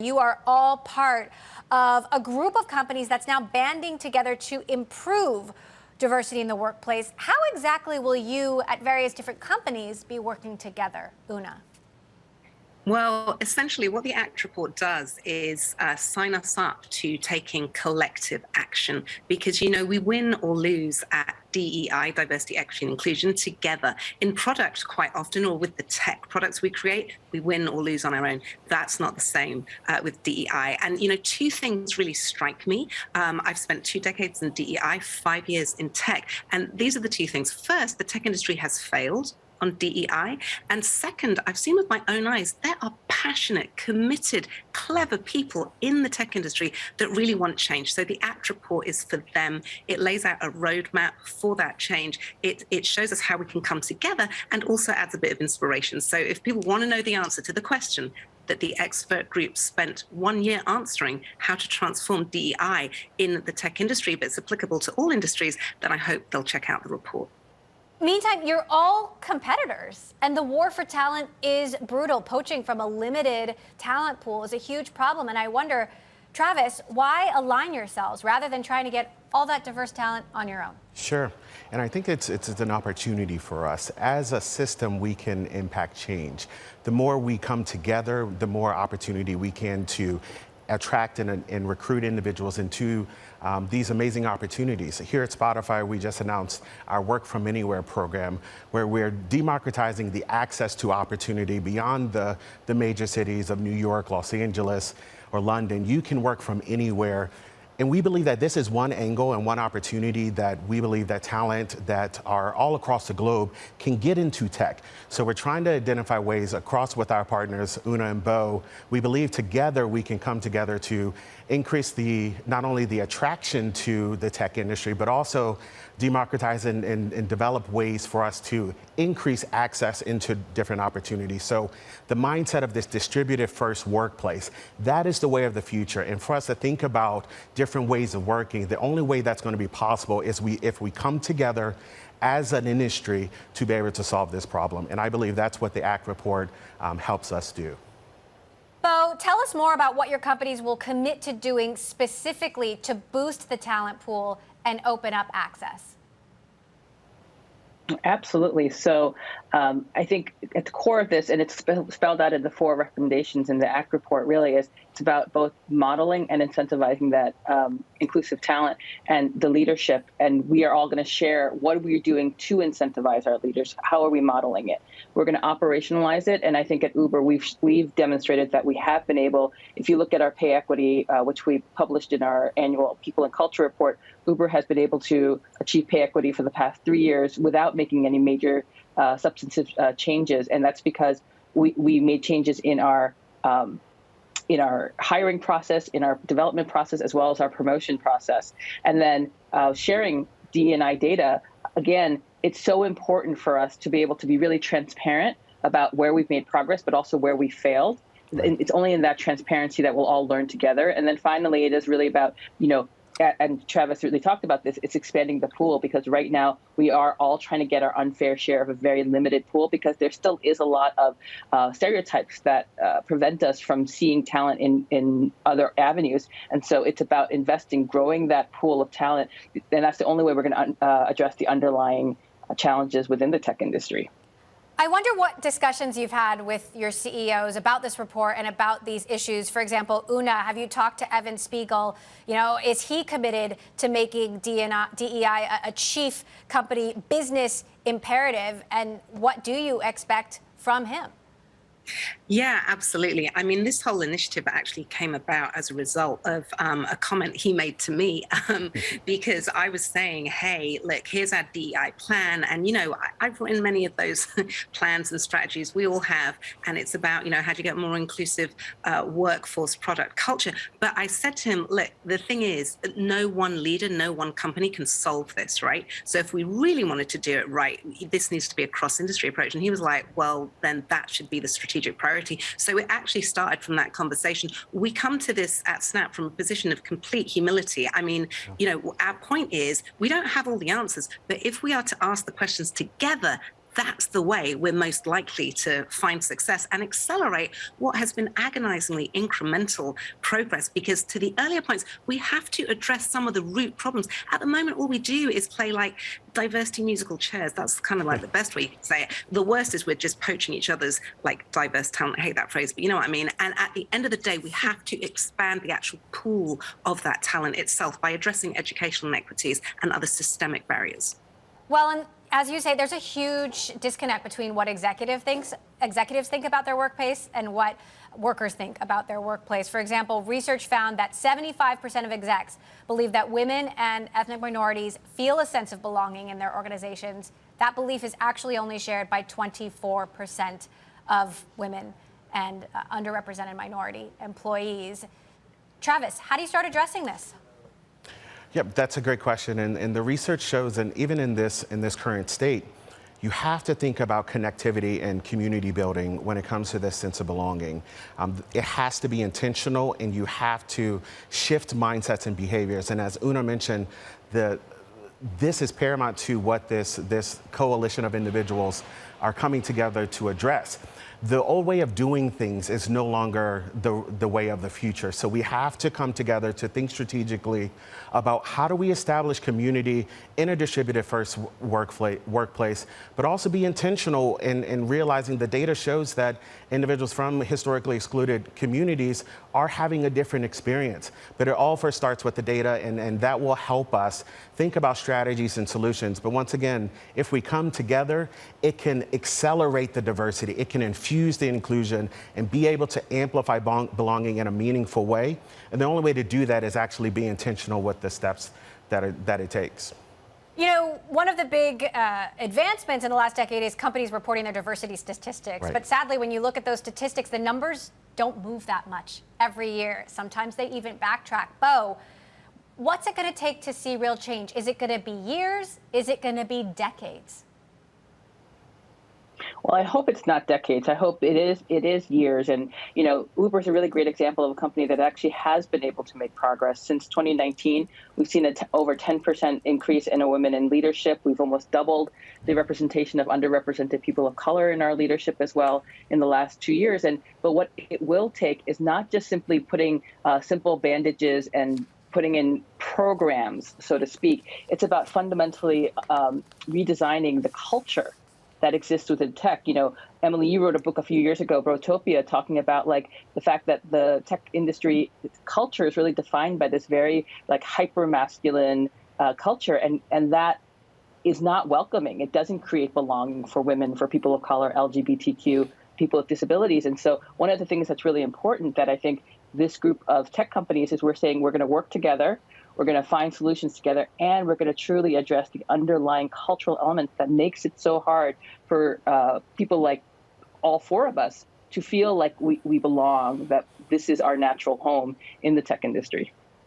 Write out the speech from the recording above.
You are all part of a group of companies that's now banding together to improve diversity in the workplace. How exactly will you at various different companies be working together, Una? Well, essentially, what the ACT report does is sign us up to taking collective action because, we win or lose at DEI, diversity, equity, and inclusion, together. In product, quite often, or with the tech products we create, we win or lose on our own. That's not the same with DEI. And, two things really strike me. I've spent 2 decades in DEI, 5 years in tech. And these are the two things. First, the tech industry has failed on DEI. And second, I've seen with my own eyes, there are passionate, committed, clever people in the tech industry that really want change. So the ACT report is for them. It lays out a roadmap for that change. It shows us how we can come together and also adds a bit of inspiration. So if people want to know the answer to the question that the expert group spent 1 year answering, how to transform DEI in the tech industry, but it's applicable to all industries, then I hope they'll check out the report. Meantime, you're all competitors, and the war for talent is brutal. Poaching from a limited talent pool is a huge problem, and I wonder, Travis, why align yourselves rather than trying to get all that diverse talent on your own? Sure, and I think it's an opportunity for us. As a system, we can impact change. The more we come together, the more opportunity we can to attract and recruit individuals into these amazing opportunities. Here at Spotify, we just announced our Work From Anywhere program, where we're democratizing the access to opportunity beyond the major cities of New York, Los Angeles, or London. You can work from anywhere. And we believe that this is one angle and one opportunity that we believe that talent that are all across the globe can get into tech. So we're trying to identify ways across with our partners, Una and Bo. We believe together we can come together to increase not only the attraction to the tech industry, but also democratize and develop ways for us to increase access into different opportunities. So the mindset of this distributed first workplace, that is the way of the future. And for us to think about different ways of working, the only way that's going to be possible is if we come together as an industry to be able to solve this problem. And I believe that's what the ACT report helps us do. Bo, tell us more about what your companies will commit to doing specifically to boost the talent pool and open up access. Absolutely. So I think at the core of this, and it's spelled out in the 4 recommendations in the ACT report, really is it's about both modeling and incentivizing that inclusive talent and the leadership. And we are all going to share what we're doing to incentivize our leaders. How are we modeling it? We're going to operationalize it. And I think at Uber, we've demonstrated that we have been able, if you look at our pay equity, which we published in our annual People and Culture report, Uber has been able to achieve pay equity for the past 3 years without making any major substantive changes. And that's because we made changes in our hiring process, in our development process, as well as our promotion process. And then sharing D&I data, again, it's so important for us to be able to be really transparent about where we've made progress, but also where we failed. It's only in that transparency that we'll all learn together. And then finally, it is really about, and Travis really talked about this, it's expanding the pool, because right now we are all trying to get our unfair share of a very limited pool, because there still is a lot of stereotypes that prevent us from seeing talent in other avenues. And so it's about investing, growing that pool of talent. And that's the only way we're going to address the underlying challenges within the tech industry. I wonder what discussions you've had with your CEOs about this report and about these issues. For example, Una, have you talked to Evan Spiegel? Is he committed to making DEI a chief company business imperative? And what do you expect from him? Yeah, absolutely. I mean, this whole initiative actually came about as a result of a comment he made to me, because I was saying, hey, look, here's our DEI plan. And, I've written many of those plans and strategies we all have. And it's about, how do you get more inclusive workforce, product, culture. But I said to him, look, the thing is, no one leader, no one company can solve this, right? So if we really wanted to do it right, this needs to be a cross-industry approach. And he was like, well, then that should be the strategic priority. So it actually started from that conversation. We come to this at Snap from a position of complete humility. I mean, our point is we don't have all the answers, but if we are to ask the questions together, that's the way we're most likely to find success and accelerate what has been agonizingly incremental progress. Because to the earlier points, we have to address some of the root problems. At the moment, all we do is play like diversity musical chairs. That's kind of like the best way you can say it. The worst is we're just poaching each other's like diverse talent. I hate that phrase, but you know what I mean. And at the end of the day, we have to expand the actual pool of that talent itself by addressing educational inequities and other systemic barriers. Well, and as you say, there's a huge disconnect between what executives think about their workplace and what workers think about their workplace. For example, research found that 75% of execs believe that women and ethnic minorities feel a sense of belonging in their organizations. That belief is actually only shared by 24% of women and underrepresented minority employees. Travis, how do you start addressing this? Yep, that's a great question. And the research shows, and even in this current state, you have to think about connectivity and community building when it comes to this sense of belonging. It has to be intentional, and you have to shift mindsets and behaviors. And as Una mentioned, this is paramount to what this coalition of individuals are coming together to address. The old way of doing things is no longer the way of the future. So we have to come together to think strategically about how do we establish community in a distributed first workplace, but also be intentional in realizing the data shows that individuals from historically excluded communities are having a different experience. But it all first starts with the data, and that will help us think about strategies and solutions. But once again, if we come together, it can accelerate the diversity. It can infuse the inclusion and be able to amplify belonging in a meaningful way. And the only way to do that is actually be intentional with the steps that it takes. You know, one of the big advancements in the last decade is companies reporting their diversity statistics. Right. But sadly, when you look at those statistics, the numbers don't move that much every year. Sometimes they even backtrack. Bo, what's it going to take to see real change? Is it going to be years? Is it going to be decades? Well, I hope it's not decades. I hope it is years. And, you know, Uber is a really great example of a company that actually has been able to make progress. Since 2019, we've seen over 10% increase in women in leadership. We've almost doubled the representation of underrepresented people of color in our leadership as well in the last 2 years. But what it will take is not just simply putting simple bandages and putting in programs, so to speak. It's about fundamentally redesigning the culture that exists within tech. You know, Emily, you wrote a book a few years ago, Brotopia, talking about like the fact that the tech industry culture is really defined by this very like hyper masculine culture, and that is not welcoming. It doesn't create belonging for women, for people of color, LGBTQ, people with disabilities. And so one of the things that's really important that I think this group of tech companies is we're saying we're going to work together. We're going to find solutions together, and we're going to truly address the underlying cultural elements that makes it so hard for people like all four of us to feel like we belong, that this is our natural home in the tech industry.